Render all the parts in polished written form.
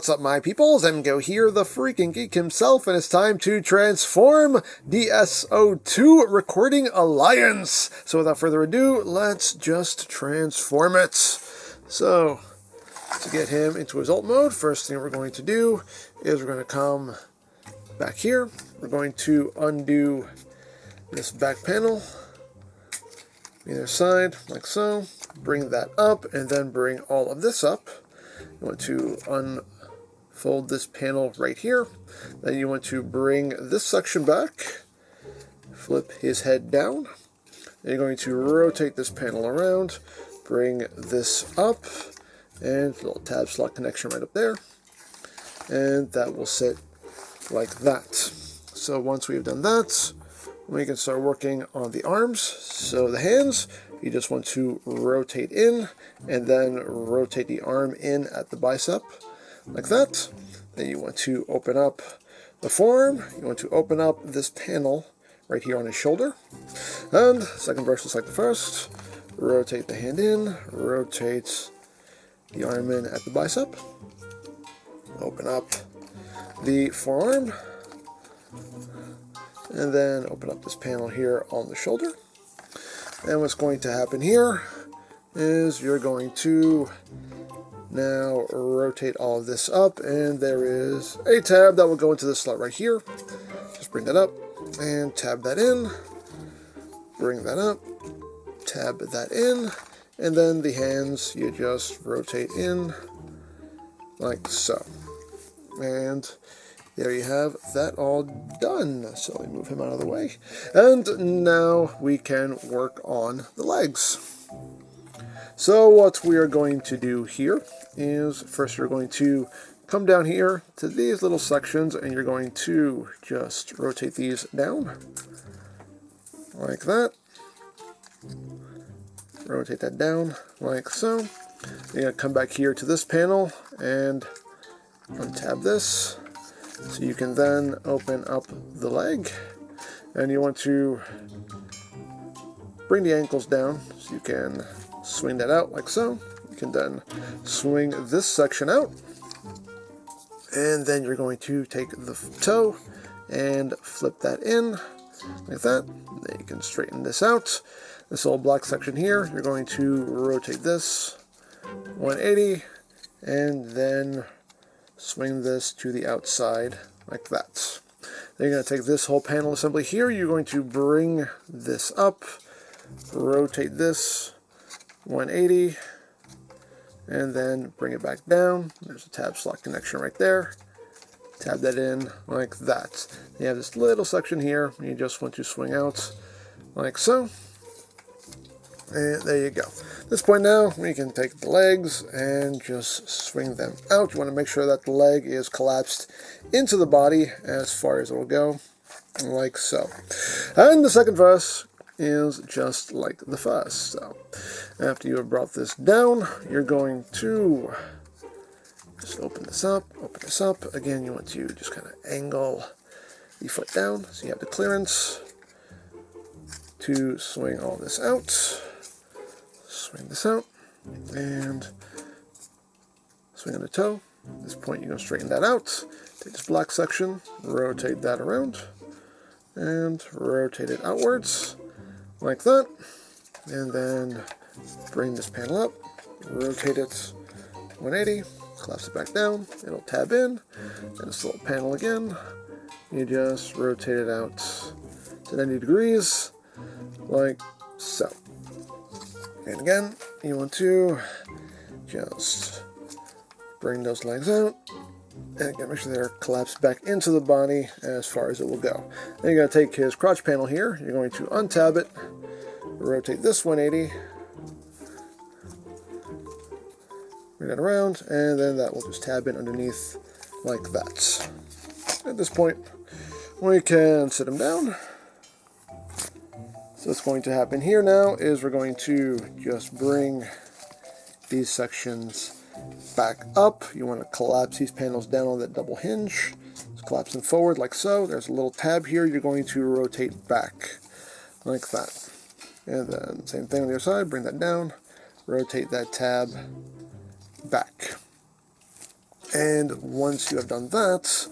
What's up, my peoples? MGO here, the freaking geek himself, and it's time to transform DS-02 Recording Alliance. So without further ado, let's just transform it. So, to get him into his alt mode, first thing we're going to do is we're going to come back here. We're going to undo this back panel, either side, like so. Bring that up, and then bring all of this up. You want to unfold this panel right here. Then you want to bring this section back, flip his head down. Then you're going to rotate this panel around, bring this up, and a little tab slot connection right up there. And that will sit like that. So once we've done that, we can start working on the arms. So the hands, you just want to rotate in and then rotate the arm in at the bicep like that. Then you want to open up the forearm. You want to open up this panel right here on his shoulder. And second verse is like the first. Rotate the hand in, rotate the arm in at the bicep. Open up the forearm. And then open up this panel here on the shoulder. And what's going to happen here is you're going to now rotate all of this up, and there is a tab that will go into this slot right here. Just bring that up and tab that in, bring that up, tab that in, and then the hands you just rotate in like so. And there you have that all done. So we move him out of the way. And now we can work on the legs. So what we are going to do here is first you're going to come down here to these little sections, and you're going to just rotate these down like that. Rotate that down like so. You're going to come back here to this panel and untab this. So you can then open up the leg, and you want to bring the ankles down so you can swing that out like so. You can then swing this section out, and then you're going to take the toe and flip that in like that. Then you can straighten this out. This little black section here, you're going to rotate this 180 and then swing this to the outside like that. Then you're going to take this whole panel assembly here. You're going to bring this up, rotate this 180, and then bring it back down. There's a tab slot connection right there. Tab that in like that. You have this little section here. You just want to swing out like so. And there you go. At this point now, we can take the legs and just swing them out. You want to make sure that the leg is collapsed into the body as far as it will go, like so. And the second verse is just like the first. So after you have brought this down, you're going to just open this up, open this up. Again, you want to just kind of angle the foot down so you have the clearance to swing all this out. Swing this out, and swing on the toe. At this point, you're going to straighten that out. Take this black section, rotate that around, and rotate it outwards, like that. And then bring this panel up, rotate it 180, collapse it back down, it'll tab in, and this little panel again, you just rotate it out to 90 degrees, like so. And again, you want to just bring those legs out, and again, make sure they're collapsed back into the body as far as it will go. Then you're going to take his crotch panel here, you're going to untab it, rotate this 180, bring that around, and then that will just tab in underneath like that. At this point, we can sit him down. So what's going to happen here now is we're going to just bring these sections back up. You want to collapse these panels down on that double hinge. Just collapse them forward like so. There's a little tab here. You're going to rotate back like that. And then same thing on the other side. Bring that down. Rotate that tab back. And once you have done that,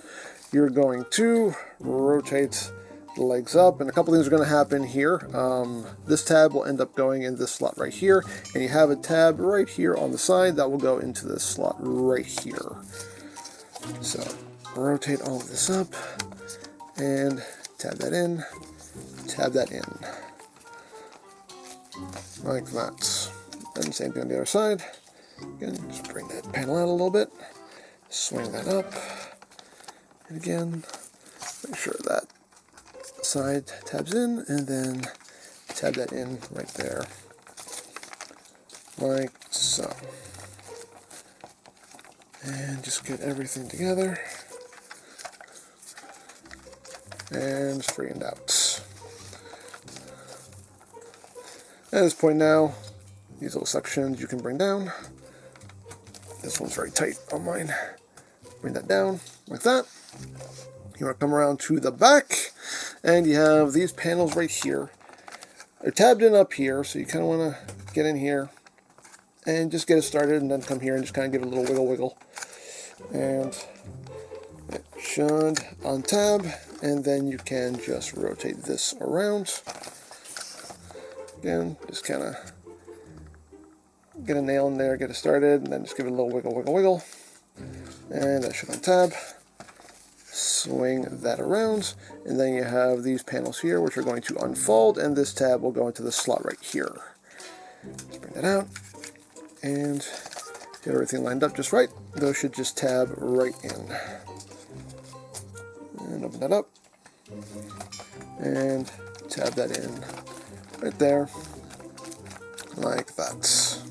you're going to rotate the legs up, and a couple things are going to happen here. This tab will end up going in this slot right here, and you have a tab right here on the side that will go into this slot right here. So rotate all of this up and tab that in, like that. And same thing on the other side. Again, just bring that panel out a little bit, swing that up, and again, make sure that side tabs in, and then tab that in right there, like so. And just get everything together and straightened out. At this point now, these little sections you can bring down. This one's very tight on mine. Bring that down like that. You want to come around to the back, and you have these panels right here. They're tabbed in up here, so you kind of want to get in here and just get it started, and then come here and just kind of give it a little wiggle. And it should untab, and then you can just rotate this around. Again, just kind of get a nail in there, get it started, and then just give it a little wiggle. And that should untab. Swing that around, and then you have these panels here which are going to unfold, and this tab will go into the slot right here. Let's bring that out and get everything lined up just right. Those should just tab right in. And open that up and tab that in right there, like that.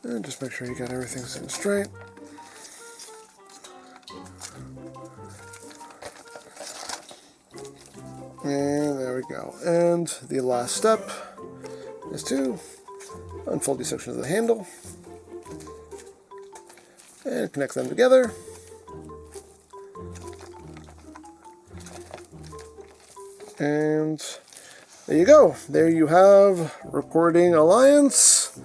And just make sure you got everything sitting straight. And there we go. And the last step is to unfold these sections of the handle and connect them together. And there you go. There you have Recording Alliance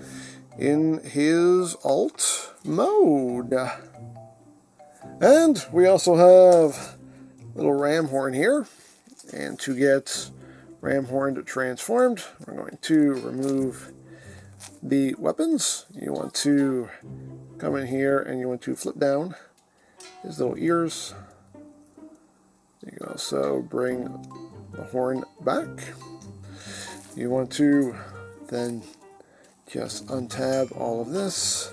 in his alt mode. And we also have little Ramhorn here. And to get Ramhorn transformed, we're going to remove the weapons. You want to come in here and you want to flip down his little ears. You can also bring the horn back. You want to then just untab all of this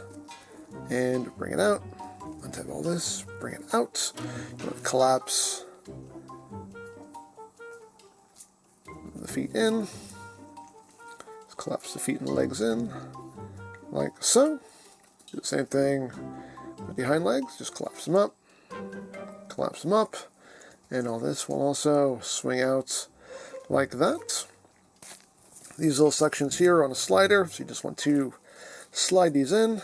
and bring it out. Untab all this, bring it out. You want to collapse the feet in. Just collapse the feet and legs in, like so. Do the same thing with the hind legs. Just collapse them up, and all this will also swing out like that. These little sections here are on a slider, so you just want to slide these in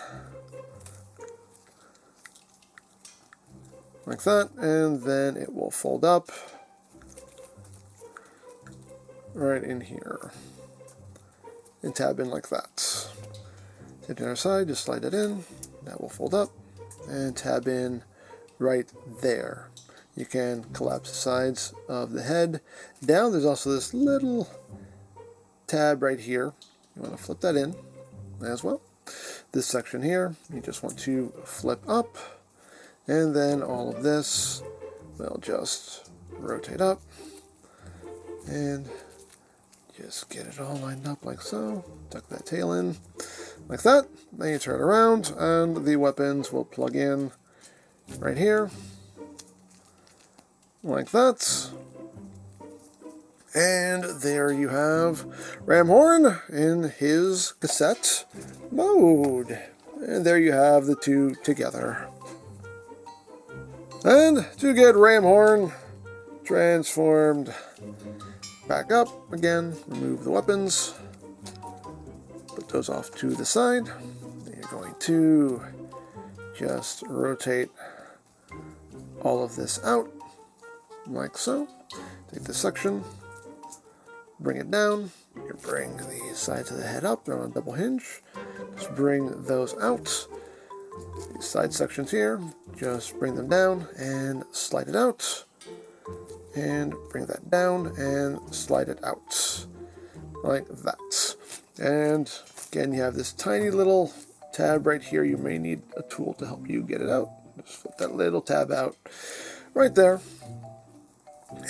like that, and then it will fold up right in here and tab in like that. Take the other side, just slide it in, that will fold up and tab in right there. You can collapse the sides of the head down. There's also this little tab right here. You want to flip that in as well. This section here, you just want to flip up, and then all of this will just rotate up and just get it all lined up like so. Tuck that tail in like that. Then you turn it around and the weapons will plug in right here like that. And there you have Ramhorn in his cassette mode. And there you have the two together. And to get Ramhorn transformed back up again, remove the weapons, put those off to the side. Then you're going to just rotate all of this out like so. Take this section, bring it down. You bring the sides of the head up, they're on a double hinge. Just bring those out. These side sections here, just bring them down and slide it out. And bring that down and slide it out. Like that. And again, you have this tiny little tab right here. You may need a tool to help you get it out. Just flip that little tab out right there.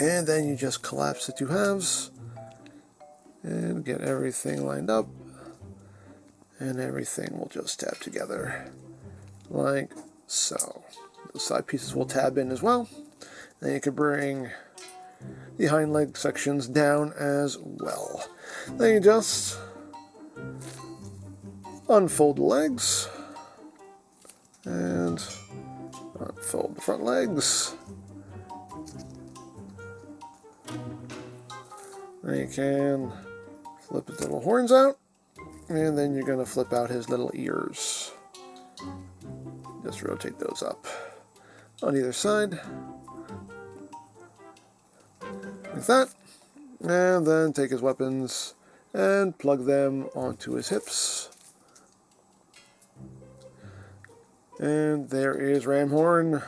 And then you just collapse the two halves and get everything lined up. And everything will just tab together like so. The side pieces will tab in as well. Then you can bring the hind leg sections down as well. Then you just unfold the legs and unfold the front legs. Then you can flip his little horns out, and then you're going to flip out his little ears. Just rotate those up on either side, like that. And then take his weapons and plug them onto his hips. And there is Ramhorn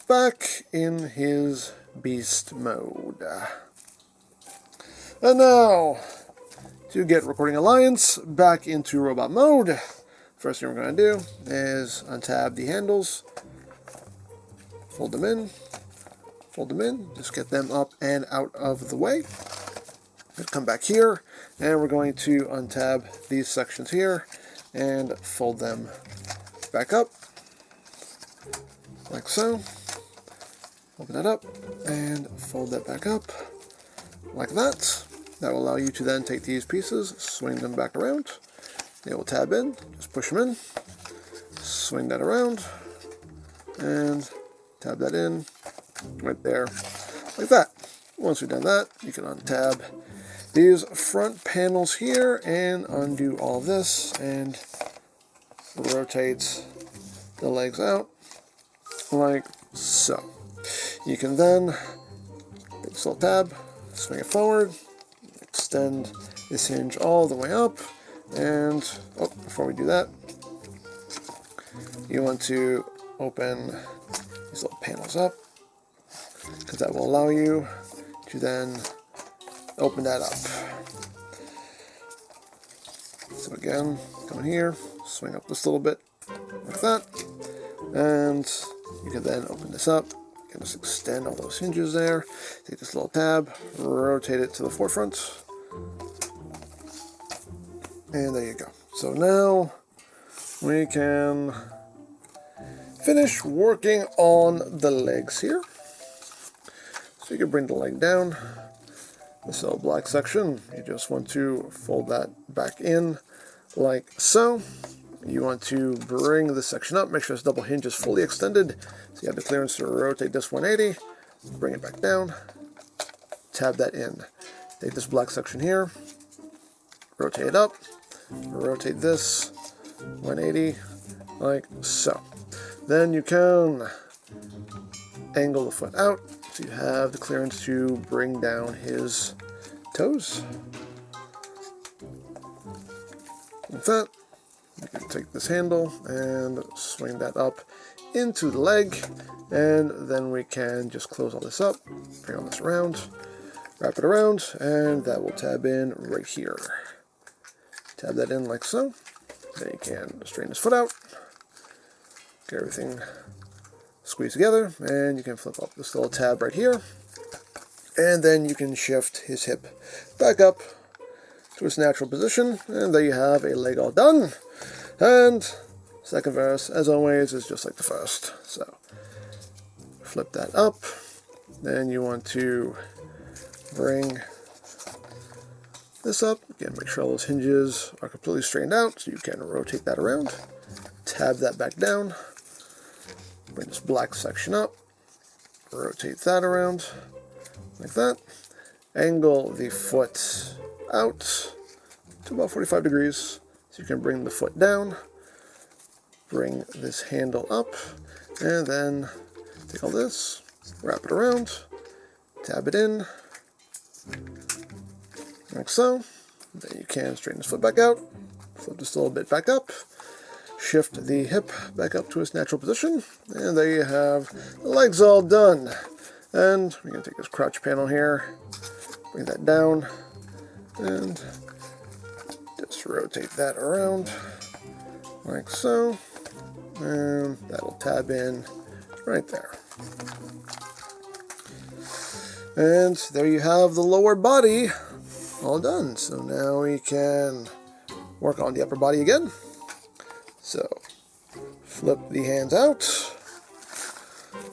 back in his beast mode. And now, to get Recording Alliance back into robot mode, first thing we're going to do is untab the handles, fold them in, just get them up and out of the way. Come back here, and we're going to untab these sections here and fold them back up, like so. Open that up and fold that back up, like that. That will allow you to then take these pieces, swing them back around. They will tab in, just push them in, swing that around, and tab that in right there, like that. Once we've done that, you can untab these front panels here and undo all this and rotate the legs out like so. You can then take this little tab, swing it forward, extend this hinge all the way up, and before we do that, you want to open these little panels up, because that will allow you to then open that up. So again, come in here, swing up this little bit like that, and you can then open this up. You can just extend all those hinges there. Take this little tab, rotate it to the forefront, and there you go. So now we can finish working on the legs here. So you can bring the leg down. This little black section, you just want to fold that back in like so. You want to bring this section up, make sure this double hinge is fully extended, so you have the clearance to rotate this 180, bring it back down, tab that in. Take this black section here, rotate it up, rotate this 180 like so. Then you can angle the foot out, so you have the clearance to bring down his toes. Like that. You can take this handle and swing that up into the leg, and then we can just close all this up, bring all this around, wrap it around, and that will tab in right here. Tab that in like so. Then you can straighten this foot out, get everything squeezed together, and you can flip up this little tab right here, and then you can shift his hip back up to its natural position, and there you have a leg all done. And second verse, as always, is just like the first. So flip that up, then you want to bring this up. Again, make sure all those hinges are completely straightened out, so you can rotate that around, tab that back down, bring this black section up, rotate that around like that, angle the foot out to about 45 degrees, so you can bring the foot down, bring this handle up, and then take all this, wrap it around, tab it in, like so. Then you can straighten this foot back out, Flip this a little bit back up. Shift the hip back up to its natural position. And there you have the legs all done. And we're going to take this crouch panel here, bring that down, and just rotate that around like so. And that'll tab in right there. And there you have the lower body all done. So now we can work on the upper body again. So flip the hands out,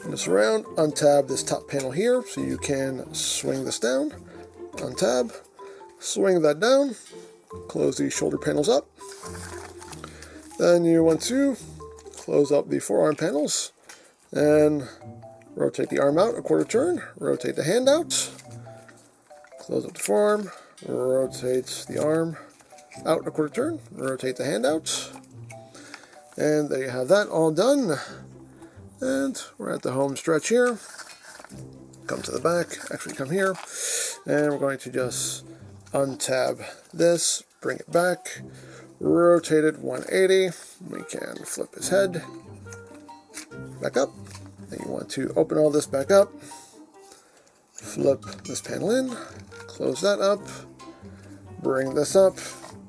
turn this around, untab this top panel here so you can swing this down, untab, swing that down, close these shoulder panels up. Then you want to close up the forearm panels and rotate the arm out a quarter turn, rotate the hand out, close up the forearm, rotate the arm out a quarter turn, rotate the hand out, and there you have that all done. And we're at the home stretch here. Come to the back, actually come here, and we're going to just untab this, bring it back, rotate it 180. We can flip his head back up. Then you want to open all this back up, flip this panel in, close that up, bring this up,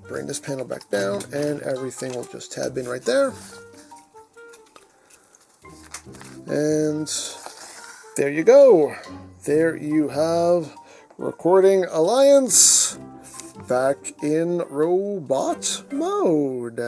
bring this panel back down, and everything will just tab in right there. And there you go. There you have Recording Alliance back in robot mode.